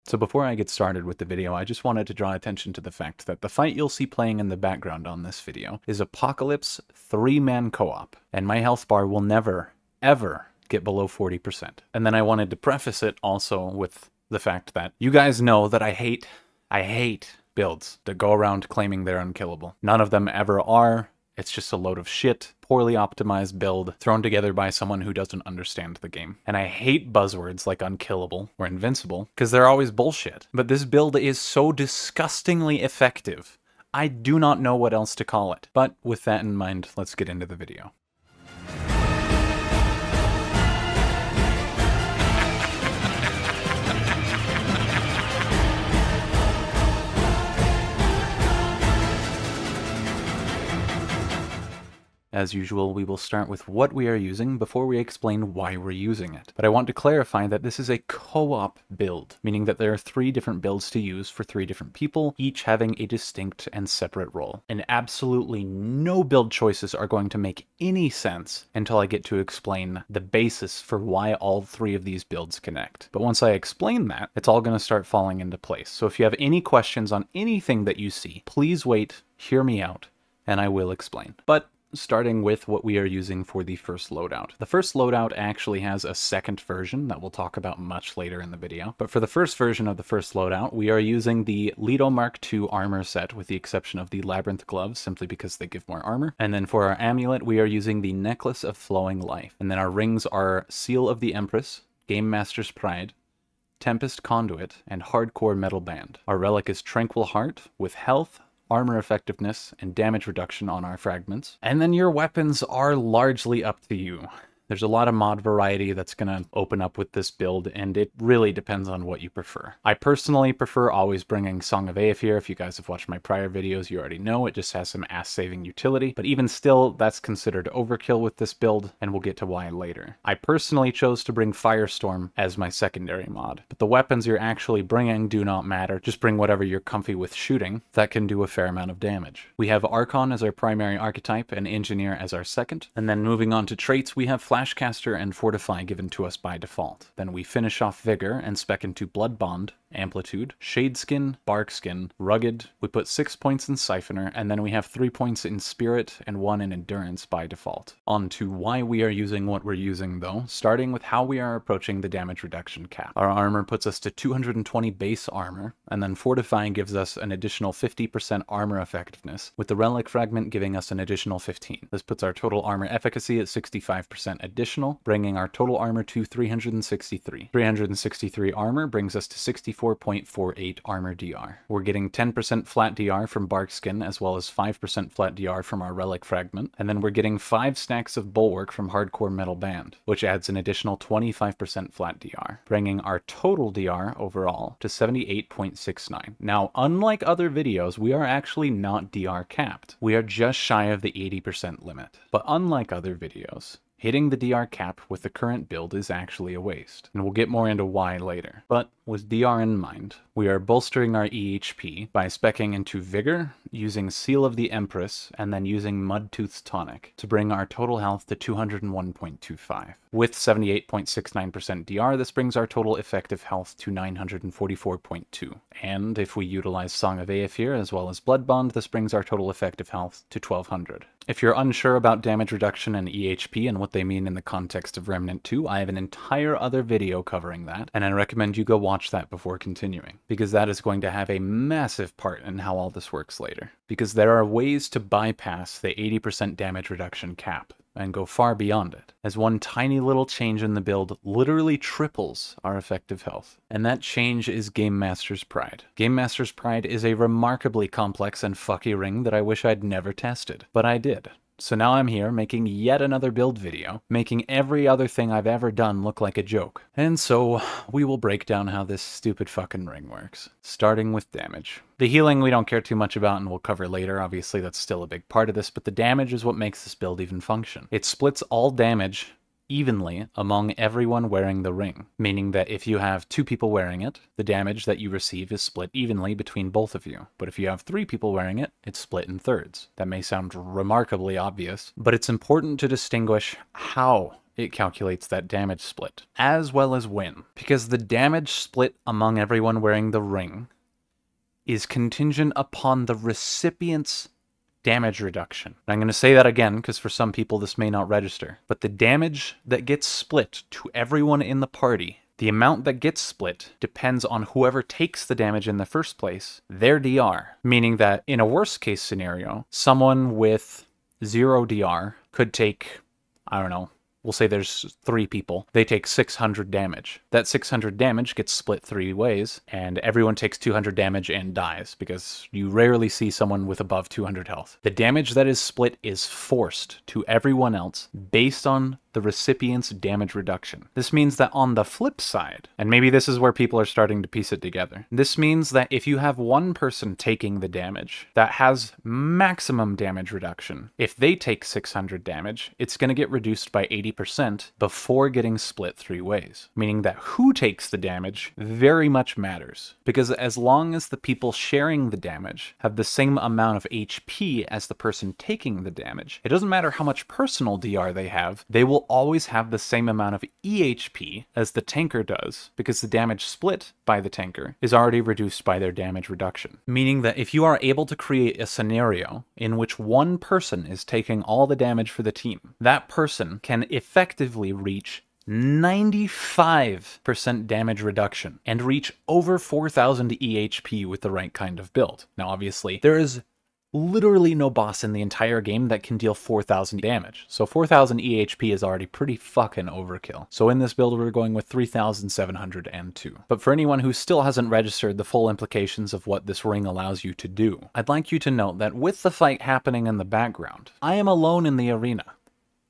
So before I get started with the video, I just wanted to draw attention to the fact that the fight you'll see playing in the background on this video is Apocalypse 3-man co-op, and my health bar will never, ever get below 40%. And then I wanted to preface it also with the fact that you guys know that I hate builds that go around claiming they're unkillable. None of them ever are. It's just a load of shit, poorly optimized build thrown together by someone who doesn't understand the game. And I hate buzzwords like unkillable or invincible because they're always bullshit. But this build is so disgustingly effective. I do not know what else to call it. But with that in mind, let's get into the video. As usual, we will start with what we are using before we explain why we're using it. But I want to clarify that this is a co-op build, meaning that there are 3 different builds to use for 3 different people, each having a distinct and separate role. And absolutely no build choices are going to make any sense until I get to explain the basis for why all 3 of these builds connect. But once I explain that, it's all going to start falling into place. So if you have any questions on anything that you see, please wait, hear me out, and I will explain. But starting with what we are using for the first loadout. The first loadout actually has a second version that we'll talk about much later in the video. But for the first version of the first loadout, we are using the Leto Mark II armor set with the exception of the Labyrinth gloves, simply because they give more armor. And then for our amulet, we are using the Necklace of Flowing Life. And then our rings are Seal of the Empress, Game Master's Pride, Tempest Conduit, and Hardcore Metal Band. Our relic is Tranquil Heart with health, armor effectiveness, and damage reduction on our fragments. And then your weapons are largely up to you. There's a lot of mod variety that's going to open up with this build, and it really depends on what you prefer. I personally prefer always bringing Song of Aether. If you guys have watched my prior videos, you already know it just has some ass-saving utility, but even still, that's considered overkill with this build, and we'll get to why later. I personally chose to bring Firestorm as my secondary mod, but the weapons you're actually bringing do not matter. Just bring whatever you're comfy with shooting. That can do a fair amount of damage. We have Archon as our primary archetype and Engineer as our second, and then moving on to traits, we have Flashcaster and Fortify given to us by default. Then we finish off Vigor and spec into Blood Bond, Amplitude, Shadeskin, Barkskin, Rugged. We put 6 points in Siphoner, and then we have 3 points in Spirit and 1 in Endurance by default. On to why we are using what we're using though, starting with how we are approaching the damage reduction cap. Our armor puts us to 220 base armor, and then Fortifying gives us an additional 50% armor effectiveness, with the Relic Fragment giving us an additional 15. This puts our total armor efficacy at 65% additional, bringing our total armor to 363. 363 armor brings us to 64.48 armor DR. We're getting 10% flat DR from Barkskin, as well as 5% flat DR from our Relic Fragment, and then we're getting 5 stacks of Bulwark from Hardcore Metal Band, which adds an additional 25% flat DR, bringing our total DR overall to 78.69. Now, unlike other videos, we are actually not DR capped. We are just shy of the 80% limit. But unlike other videos, hitting the DR cap with the current build is actually a waste, and we'll get more into why later. But with DR in mind, we are bolstering our EHP by speccing into Vigor, using Seal of the Empress, and then using Mudtooth's Tonic to bring our total health to 201.25. With 78.69% DR, this brings our total effective health to 944.2. And if we utilize Song of Aether as well as Blood Bond, this brings our total effective health to 1200. If you're unsure about damage reduction and EHP and what they mean in the context of Remnant 2, I have an entire other video covering that, and I recommend you go watch that before continuing, because that is going to have a massive part in how all this works later. Because there are ways to bypass the 80% damage reduction cap and go far beyond it, as one tiny little change in the build literally triples our effective health. And that change is Game Master's Pride. Game Master's Pride is a remarkably complex and fucky ring that I wish I'd never tested, but I did. So now I'm here making yet another build video, making every other thing I've ever done look like a joke. And so we will break down how this stupid fucking ring works, starting with damage. The healing we don't care too much about and we'll cover later, obviously that's still a big part of this, but the damage is what makes this build even function. It splits all damage evenly among everyone wearing the ring, meaning that if you have 2 people wearing it, the damage that you receive is split evenly between both of you. But if you have 3 people wearing it, it's split in thirds. That may sound remarkably obvious, but it's important to distinguish how it calculates that damage split, as well as win. Because the damage split among everyone wearing the ring is contingent upon the recipient's damage reduction. And I'm going to say that again, because for some people this may not register. But the damage that gets split to everyone in the party, the amount that gets split depends on whoever takes the damage in the first place, their DR. Meaning that in a worst case scenario, someone with 0 DR could take, I don't know, we'll say there's 3 people. They take 600 damage. That 600 damage gets split 3 ways, and everyone takes 200 damage and dies, because you rarely see someone with above 200 health. The damage that is split is forced to everyone else based on the recipient's damage reduction. This means that on the flip side, and maybe this is where people are starting to piece it together, this means that if you have one person taking the damage that has maximum damage reduction, if they take 600 damage, it's going to get reduced by 80% before getting split 3 ways. Meaning that who takes the damage very much matters. Because as long as the people sharing the damage have the same amount of HP as the person taking the damage, it doesn't matter how much personal DR they have, they will always have the same amount of EHP as the tanker does, because the damage split by the tanker is already reduced by their damage reduction. Meaning that if you are able to create a scenario in which one person is taking all the damage for the team, that person can effectively reach 95% damage reduction and reach over 4,000 EHP with the right kind of build. Now obviously, there is literally no boss in the entire game that can deal 4,000 damage. So 4,000 EHP is already pretty fucking overkill. So in this build, we're going with 3,702. But for anyone who still hasn't registered the full implications of what this ring allows you to do, I'd like you to note that with the fight happening in the background, I am alone in the arena.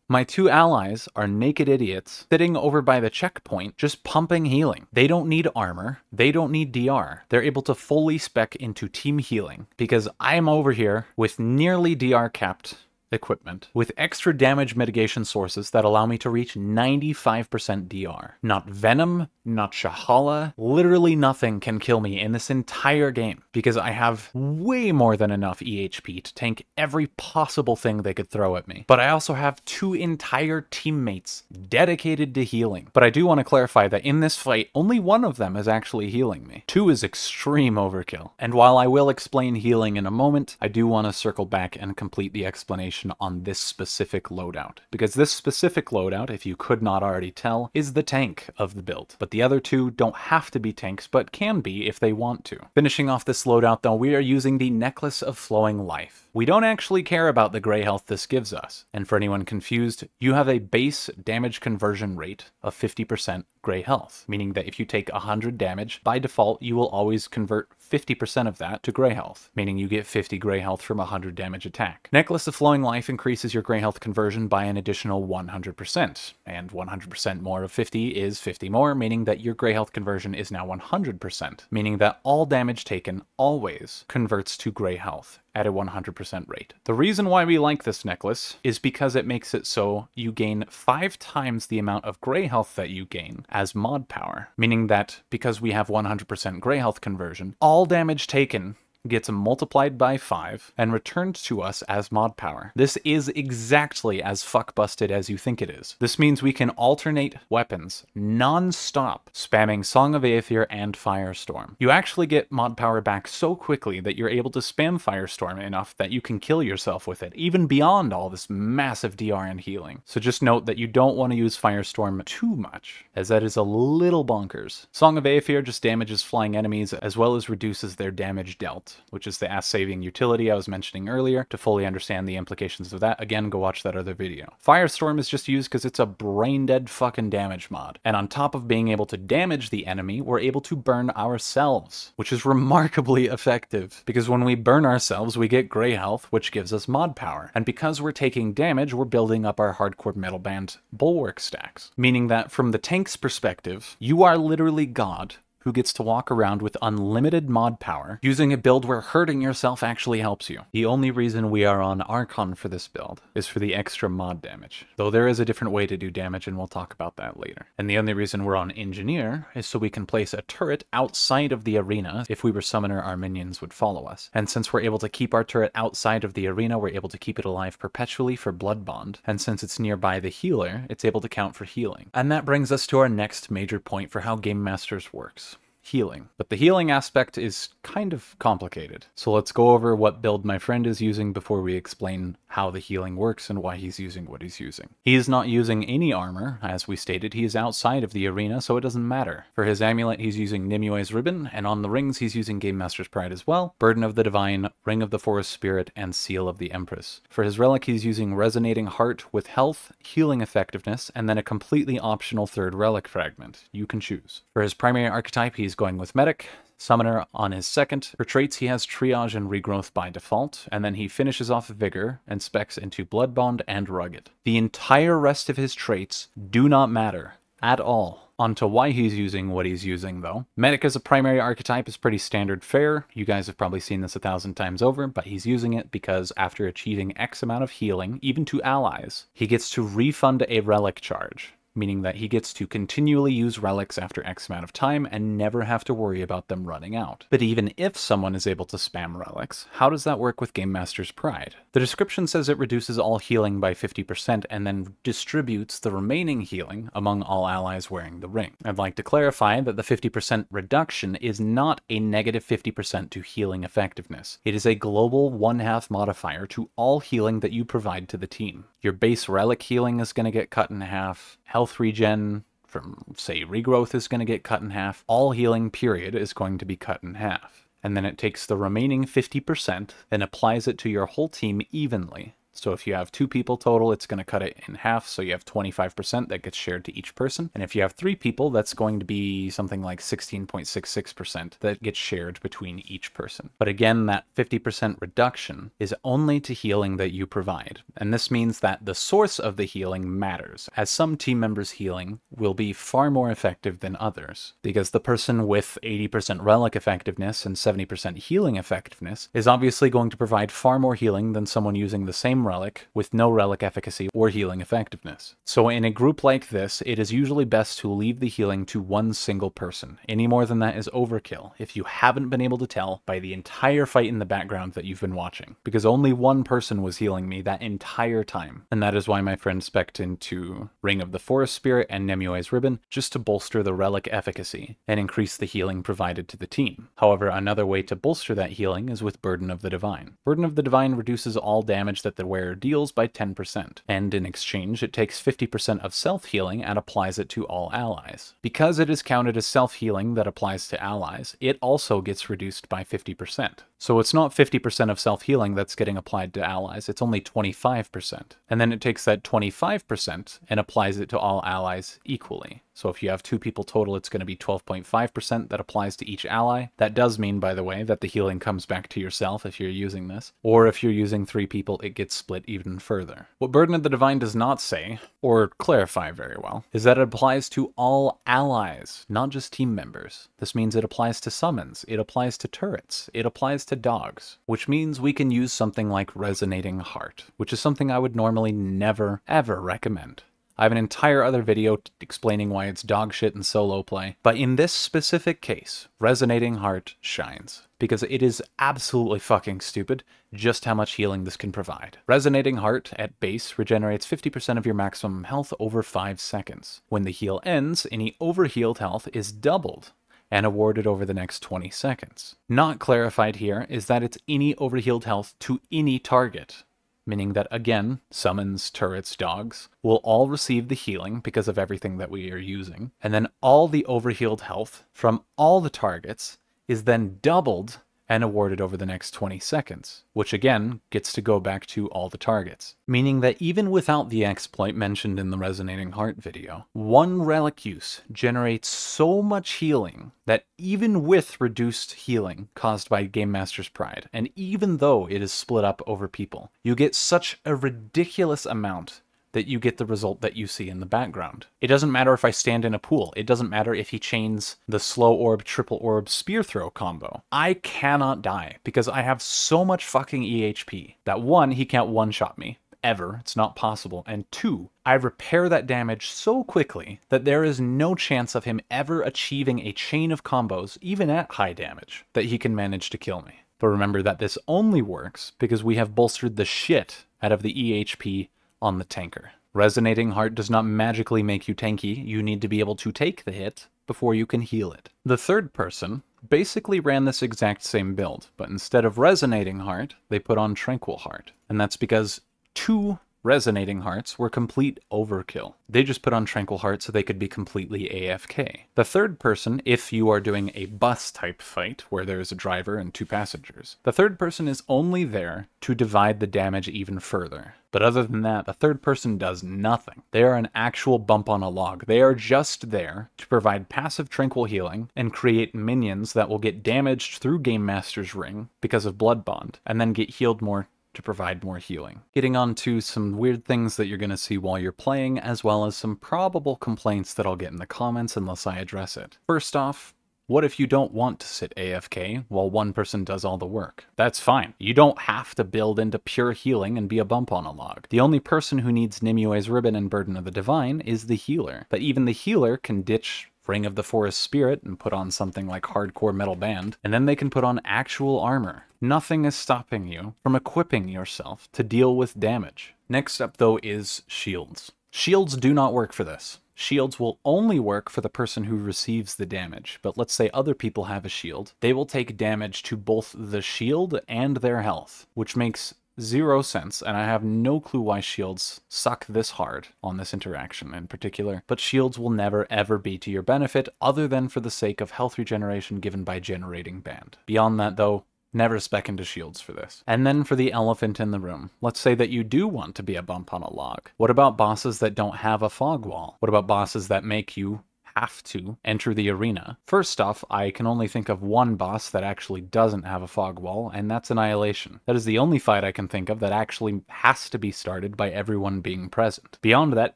My 2 allies are naked idiots sitting over by the checkpoint just pumping healing. They don't need armor. They don't need DR. They're able to fully spec into team healing because I'm over here with nearly DR capped equipment with extra damage mitigation sources that allow me to reach 95% DR. Not Venom, not Shahala, literally nothing can kill me in this entire game because I have way more than enough EHP to tank every possible thing they could throw at me. But I also have 2 entire teammates dedicated to healing. But I do want to clarify that in this fight, only one of them is actually healing me. 2 is extreme overkill. And while I will explain healing in a moment, I do want to circle back and complete the explanation on this specific loadout. Because this specific loadout, if you could not already tell, is the tank of the build. But the other 2 don't have to be tanks, but can be if they want to. Finishing off this loadout though, we are using the Necklace of Flowing Life. We don't actually care about the gray health this gives us. And for anyone confused, you have a base damage conversion rate of 50% gray health, meaning that if you take 100 damage, by default, you will always convert 50% of that to gray health, meaning you get 50 gray health from a 100 damage attack. Necklace of Flowing Life increases your gray health conversion by an additional 100%, and 100% more of 50 is 50 more, meaning that your gray health conversion is now 100%, meaning that all damage taken always converts to gray health at a 100% rate. The reason why we like this necklace is because it makes it so you gain 5 times the amount of gray health that you gain as mod power, meaning that because we have 100% gray health conversion, all damage taken gets multiplied by 5 and returned to us as mod power. This is exactly as fuck-busted as you think it is. This means we can alternate weapons non-stop, spamming Song of Aether and Firestorm. You actually get mod power back so quickly that you're able to spam Firestorm enough that you can kill yourself with it, even beyond all this massive DR and healing. So just note that you don't want to use Firestorm too much, as that is a little bonkers. Song of Aether just damages flying enemies as well as reduces their damage dealt, which is the ass-saving utility I was mentioning earlier. To fully understand the implications of that, again, go watch that other video. Firestorm is just used because it's a brain-dead fucking damage mod. And on top of being able to damage the enemy, we're able to burn ourselves, which is remarkably effective. Because when we burn ourselves, we get gray health, which gives us mod power. And because we're taking damage, we're building up our hardcore metal band bulwark stacks. Meaning that from the tank's perspective, you are literally God, who gets to walk around with unlimited mod power, using a build where hurting yourself actually helps you. The only reason we are on Archon for this build is for the extra mod damage, though there is a different way to do damage and we'll talk about that later. And the only reason we're on Engineer is so we can place a turret outside of the arena. If we were Summoner, our minions would follow us. And since we're able to keep our turret outside of the arena, we're able to keep it alive perpetually for Blood Bond. And since it's nearby the healer, it's able to count for healing. And that brings us to our next major point for how Game Masters works. Healing. But the healing aspect is kind of complicated. So let's go over what build my friend is using before we explain how the healing works and why he's using what he's using. He is not using any armor. As we stated, he is outside of the arena, so it doesn't matter. For his amulet, he's using Nimue's Ribbon, and on the rings, he's using Game Master's Pride as well, Burden of the Divine, Ring of the Forest Spirit, and Seal of the Empress. For his relic, he's using Resonating Heart with health, healing effectiveness, and then a completely optional third relic fragment. You can choose. For his primary archetype, he's going with Medic. Summoner on his second. For traits, he has Triage and Regrowth by default, and then he finishes off Vigor and specs into Blood Bond and Rugged. The entire rest of his traits do not matter at all. On to why he's using what he's using, though. Medic as a primary archetype is pretty standard fare. You guys have probably seen this 1,000 times over, but he's using it because after achieving X amount of healing, even to allies, he gets to refund a relic charge, meaning that he gets to continually use relics after X amount of time and never have to worry about them running out. But even if someone is able to spam relics, how does that work with Game Master's Pride? The description says it reduces all healing by 50% and then distributes the remaining healing among all allies wearing the ring. I'd like to clarify that the 50% reduction is not a negative 50% to healing effectiveness. It is a global 1/2 modifier to all healing that you provide to the team. Your base relic healing is going to get cut in half. Health regen from, say, Regrowth is going to get cut in half. All healing, period, is going to be cut in half. And then it takes the remaining 50% and applies it to your whole team evenly. So if you have 2 people total, it's going to cut it in half, so you have 25% that gets shared to each person. And if you have 3 people, that's going to be something like 16.66% that gets shared between each person. But again, that 50% reduction is only to healing that you provide. And this means that the source of the healing matters, as some team members' healing will be far more effective than others. Because the person with 80% relic effectiveness and 70% healing effectiveness is obviously going to provide far more healing than someone using the same relic with no relic efficacy or healing effectiveness. So in a group like this, it is usually best to leave the healing to one single person. Any more than that is overkill, if you haven't been able to tell by the entire fight in the background that you've been watching, because only one person was healing me that entire time. And that is why my friend specced into Ring of the Forest Spirit and Nimue's Ribbon, just to bolster the relic efficacy and increase the healing provided to the team. However, another way to bolster that healing is with Burden of the Divine. Burden of the Divine reduces all damage that the wearer deals by 10%, and in exchange it takes 50% of self-healing and applies it to all allies. Because it is counted as self-healing that applies to allies, it also gets reduced by 50%. So it's not 50% of self-healing that's getting applied to allies, it's only 25%. And then it takes that 25% and applies it to all allies equally. So if you have 2 people total, it's going to be 12.5% that applies to each ally. That does mean, by the way, that the healing comes back to yourself if you're using this. Or if you're using 3 people, it gets split even further. What Burden of the Divine does not say, or clarify very well, is that it applies to all allies, not just team members. This means it applies to summons, it applies to turrets, it applies to dogs, which means we can use something like Resonating Heart, which is something I would normally never, ever recommend. I have an entire other video explaining why it's dog shit in solo play, but in this specific case, Resonating Heart shines, because it is absolutely fucking stupid just how much healing this can provide. Resonating Heart at base regenerates 50% of your maximum health over 5 seconds. When the heal ends, any overhealed health is doubled and awarded over the next 20 seconds. Not clarified here is that it's any overhealed health to any target, meaning that, again, summons, turrets, dogs will all receive the healing because of everything that we are using, and then all the overhealed health from all the targets is then doubled and awarded over the next 20 seconds, which again gets to go back to all the targets. Meaning that even without the exploit mentioned in the Resonating Heart video, one relic use generates so much healing that even with reduced healing caused by Game Master's Pride, and even though it is split up over people, you get such a ridiculous amount that you get the result that you see in the background. It doesn't matter if I stand in a pool. It doesn't matter if he chains the slow orb, triple orb, spear throw combo. I cannot die because I have so much fucking EHP that 1, he can't one-shot me. Ever. It's not possible. And 2, I repair that damage so quickly that there is no chance of him ever achieving a chain of combos, even at high damage, that he can manage to kill me. But remember that this only works because we have bolstered the shit out of the EHP on the tanker. Resonating Heart does not magically make you tanky. You need to be able to take the hit before you can heal it. The third person basically ran this exact same build, but instead of Resonating Heart, they put on Tranquil Heart. And that's because 2 Resonating Hearts were complete overkill. They just put on Tranquil Heart so they could be completely AFK. The third person, if you are doing a bus type fight where there is a driver and 2 passengers, the third person is only there to divide the damage even further. But other than that, the third person does nothing. They are an actual bump on a log. They are just there to provide passive tranquil healing and create minions that will get damaged through Game Master's Ring because of Blood Bond, and then get healed more to provide more healing. Getting on to some weird things that you're going to see while you're playing, as well as some probable complaints that I'll get in the comments unless I address it. First off, what if you don't want to sit AFK while one person does all the work? That's fine. You don't have to build into pure healing and be a bump on a log. The only person who needs Nimue's Ribbon and Burden of the Divine is the healer. But even the healer can ditch Ring of the Forest Spirit and put on something like Hardcore Metal Band, and then they can put on actual armor. Nothing is stopping you from equipping yourself to deal with damage. Next up, though, is shields. Shields do not work for this. Shields will only work for the person who receives the damage, but let's say other people have a shield. They will take damage to both the shield and their health, which makes 0 sense, and I have no clue why shields suck this hard on this interaction in particular, but shields will never ever be to your benefit other than for the sake of health regeneration given by generating band. Beyond that though, never spec into shields for this. And then for the elephant in the room, let's say that you do want to be a bump on a log. What about bosses that don't have a fog wall? What about bosses that make you have to enter the arena? First off, I can only think of one boss that actually doesn't have a fog wall, and that's Annihilation. That is the only fight I can think of that actually has to be started by everyone being present. Beyond that,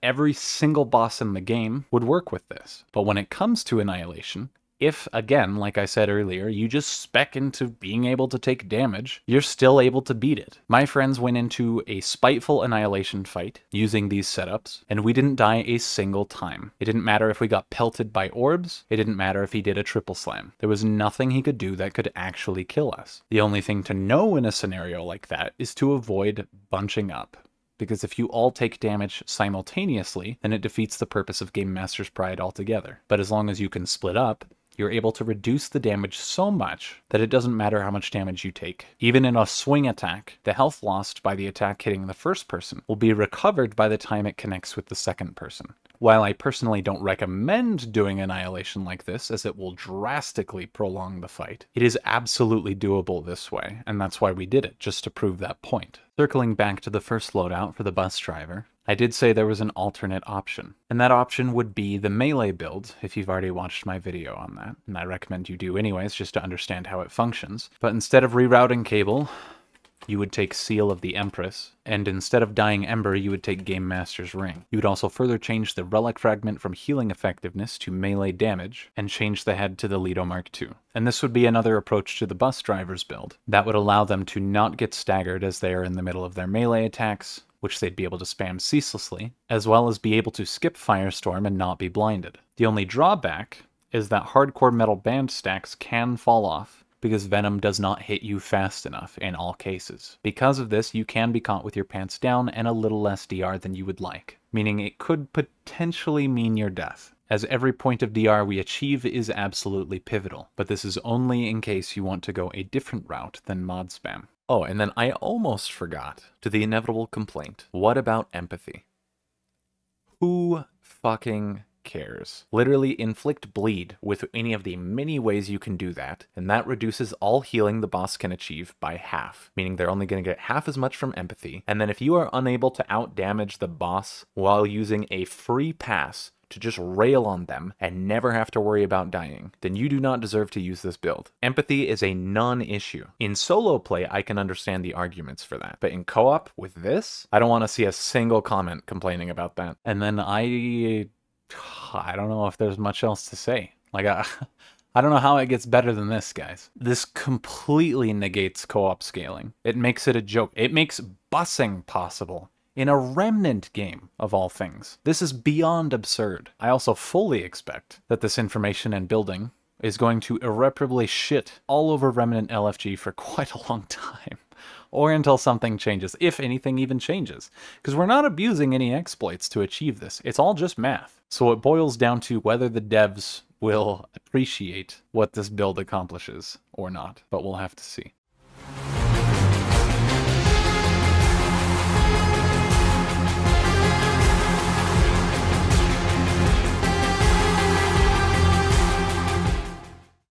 every single boss in the game would work with this. But when it comes to Annihilation, if, again, like I said earlier, you just spec into being able to take damage, you're still able to beat it. My friends went into a spiteful Annihilation fight using these setups, and we didn't die a single time. It didn't matter if we got pelted by orbs, it didn't matter if he did a triple slam. There was nothing he could do that could actually kill us. The only thing to know in a scenario like that is to avoid bunching up. Because if you all take damage simultaneously, then it defeats the purpose of Game Master's Pride altogether. But as long as you can split up, you're able to reduce the damage so much that it doesn't matter how much damage you take. Even in a swing attack, the health lost by the attack hitting the first person will be recovered by the time it connects with the second person. While I personally don't recommend doing Annihilation like this, as it will drastically prolong the fight, it is absolutely doable this way, and that's why we did it, just to prove that point. Circling back to the first loadout for the bus driver, I did say there was an alternate option, and that option would be the melee build, if you've already watched my video on that, and I recommend you do anyways, just to understand how it functions. But instead of rerouting Cable, you would take Seal of the Empress, and instead of Dying Ember, you would take Game Master's Ring. You would also further change the Relic Fragment from healing effectiveness to melee damage, and change the head to the Lido Mark II. And this would be another approach to the bus driver's build. That would allow them to not get staggered as they are in the middle of their melee attacks, which they'd be able to spam ceaselessly, as well as be able to skip Firestorm and not be blinded. The only drawback is that Hardcore Metal Band stacks can fall off, because Venom does not hit you fast enough in all cases. Because of this, you can be caught with your pants down and a little less DR than you would like, meaning it could potentially mean your death, as every point of DR we achieve is absolutely pivotal, but this is only in case you want to go a different route than mod spam. Oh, and then I almost forgot, to the inevitable complaint, what about empathy? Who fucking cares? Literally inflict bleed with any of the many ways you can do that, and that reduces all healing the boss can achieve by half, meaning they're only going to get half as much from empathy. And then if you are unable to out damage the boss while using a free pass to just rail on them and never have to worry about dying, then you do not deserve to use this build. Empathy is a non-issue. In solo play, I can understand the arguments for that. But in co-op, with this, I don't want to see a single comment complaining about that. And then I don't know if there's much else to say. Like, I don't know how it gets better than this, guys. This completely negates co-op scaling. It makes it a joke. It makes busing possible in a Remnant game, of all things. This is beyond absurd. I also fully expect that this information and building is going to irreparably shit all over Remnant LFG for quite a long time. Or until something changes, if anything even changes. Because we're not abusing any exploits to achieve this. It's all just math. So it boils down to whether the devs will appreciate what this build accomplishes or not. But we'll have to see.